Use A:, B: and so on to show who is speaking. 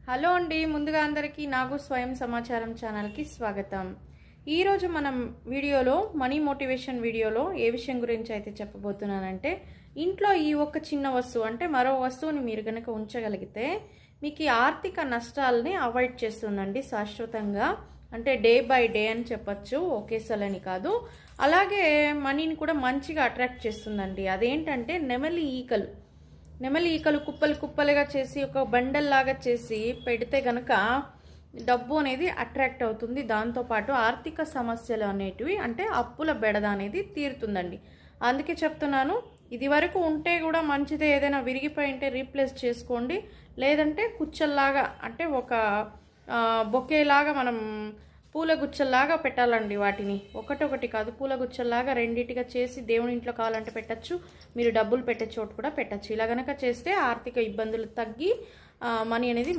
A: Hello అండి, ముందుగా అందరికీ నాగు స్వయం సమాచారం ఛానల్కి స్వాగతం. ఈరోజు మనం వీడియోలో మనీ మోటివేషన్ వీడియోలో ఏ విషయం గురించి అయితే చెప్పబోతున్నానంటే, ఇంట్లో ఈ ఒక్క చిన్న వస్తువు అంటే మరో వస్తువుని మీరు కనుక ఉంచగలిగితే మీకు ఈ ఆర్థిక నష్టాలని అవాయిడ్ చేస్తుందండి శాశ్వతంగా. అంటే డే బై డే అని చెప్పచ్చు, ఒకేసారి కాదు. అలాగే మనీని కూడా మంచిగా అట్రాక్ట్ చేస్తుందండి. అదేంటంటే నెమలి ఈకలు కుప్పలు కుప్పలుగా చేసి ఒక బండల్ లాగా చేసి పెడితే గనక డబ్బు అనేది అట్రాక్ట్ అవుతుంది. దాంతోపాటు ఆర్థిక సమస్యలు అనేటివి అంటే అప్పుల బెడద అనేది తీరుతుందండి. అందుకే చెప్తున్నాను, ఇది వరకు ఉంటే కూడా మంచిదే. ఏదైనా విరిగిపోయి ఉంటే రీప్లేస్ చేసుకోండి, లేదంటే కుచ్చల్లాగా అంటే ఒక బొకేలాగా మనం పూల గుచ్చల్లాగా పెట్టాలండి. వాటిని ఒకటొకటి కాదు, పూల గుచ్చల్లాగా రెండింటిగా చేసి దేవుని ఇంట్లో కావాలంటే పెట్టచ్చు, మీరు డబ్బులు పెట్టే చోటు కూడా పెట్టచ్చు. ఇలా గనక చేస్తే ఆర్థిక ఇబ్బందులు తగ్గి మనీ అనేది